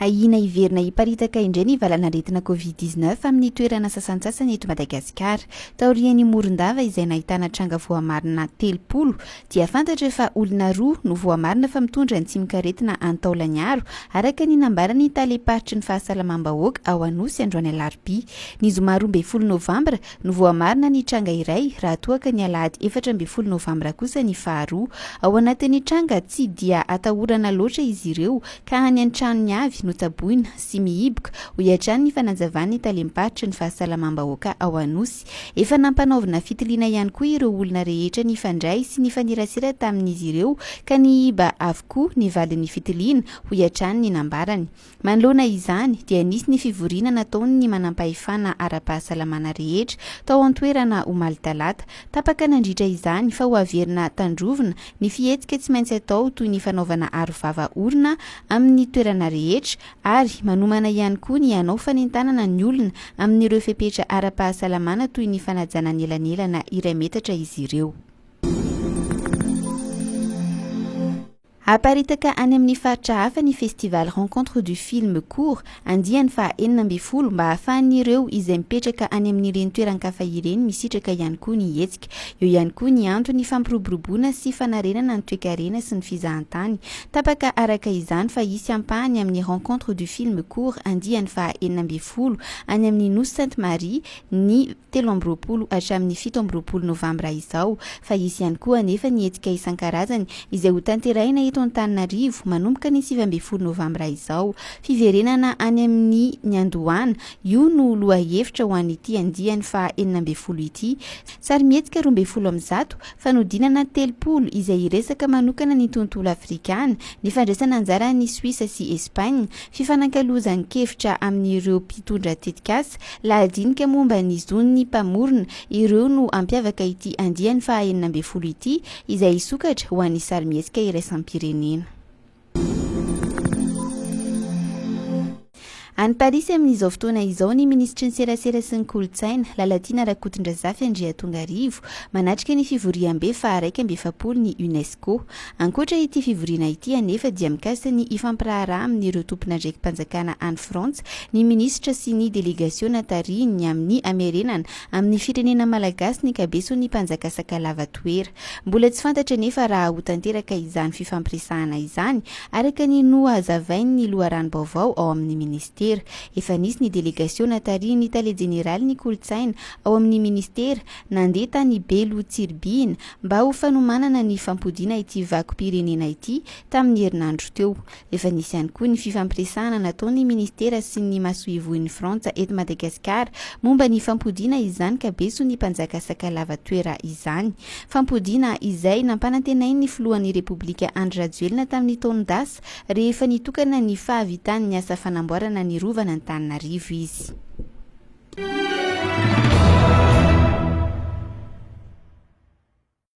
Ahina iverina hiparitaka indray ny valanaretina Covid-19 amin'ny toerana sasantsasany eto Madagasikara. Taorian'ny Morondava izay nahitana tranga voamarina 30 dia fantatra fa olona roa no voamarina fa mitondra ny tsimikaretina Antaolaniaro araka ny nambarany taleparitry ny fahasalamam-bahoaka ao Anosy androany Alarobia. Ny zoma 12 Novambra no voamarina ny tranga iray raha toaka ny Alahady 14 Novambra kosa ny faharoa. Ao anatin'ny tranga tsy dia atahorana loatra izy ireo ka any an-tranony avy taboina sy mihiboka ho iatran ny fananjavan'ny talemparitry ny fahasalamam-bahoaka ao Anosy. Efa nampanaovina fitiliana ihany koa ireo olona rehetra ny fandray sy ny fanirasira tamin'izy ireo ka ny iba avokoa ny valin'ny fitiliana ho iatran ny nambarany. Manoloana izany dia nisy ny fivoriana nataony manampahefana ara-pahasalamana rehetra tao an-toerana omaly talata. Tapaka nandritra izany fa ho averina tandrovina ny fihetsika tsy maintsy atao toy ny fanaovana arovava orona amin'ny toerana rehetra ary manomana ihany koa ny anao fanentanana ny olona amin'ireo fepetra ara-pahasalamana toy ny fanajana ny elanelana iray metatra izy ireo. Aparitaka any amin'ny faritra hafa ny festival rencontre du film court andiany fa 14 mba ahafahan'ireo izay mipetraka any amin'ireny toeran-kafa ireny misitraka ihany koa ny hetsika. Eo ihany koa ny antony fampiroboroboana sy fanarenana ny toe-karena sy ny fizahantany. Tapaka araka izany fa hisy ampahany amin'ny rencontre du film court andiany fa 14 any amin'ny Nosy Sainte-Marie ny 17 hatramin'ny 17 Novambra izao. Fa hisy ihany koa anefa ny hetsika isan-karazany izay ho tanterahina eto Antananarivo manomboka ny 17 Novambra izao. Fiverenana any amin'ny Nyandohana io no lohahevitra ho an'ity andiany fa 14 ity. Sarimihetsika 12 fanodinana 30 izay iresaka manokana ny tontolo afrikana, ny fandraisana anjara ny Suisse sy Espagne, fifanankalozan'ny kevitra amin'ireo mpitondra tetikasa, lahadinika momba ny zon'ny mpamorona, ireo no ampiavaka ity andiany fa 14 ity izay isokatra ho an'ny sarimihetsika iraisam-pirenena. Any Parisy amin'izao fotoana izao ny ministry ny serasera sy ny kolotsaina Lalatiana Rakotondrazafy Andriatongarivo manatrika ny fivoriam-be fa 2020 ny UNESCO. Ankoatra ity fivoriana ity anefa dia mikasika ny ifamparaharaha amin'ireo tompona ndraikim-panjakana any Frantsa ny ministra sy ny delegasiona tarihiny amin'ny amerenana amin'ny firenena malagasy ny kabeson'ny mpanjaka sakalava toera. Mbola tsy fantatra nefa raha ho tanteraka izany fifampiresahana izany araka ny nohazavain'ny loharanom-baovao ao amin'ny ministera. Efa nisy ny delegasiona tarihiny Italia Jeneraly ny kolotsaina ao amin'ny ministera nandeha tany Belo Tsirbina mba ho fanomanana ny fampodiana ity vakom-pirenena ity tamin'ny herinandro teo. Efa nisy ihany koa ny fifampiresahana nataon'ny ministera sy ny masoivoin'ny Frantsa eto Madagasikara momba ny fampodiana izany kabeson'ny mpanjaka sakalava toera izany. Fampodiana izay nampanantenainy ny filohan'ny Repoblika Andry Rajoelina tamin'ny taon-dasa rehefa nitokana ny fahavitan'ny asa fanamboarana ny rovana Antananarivo izy.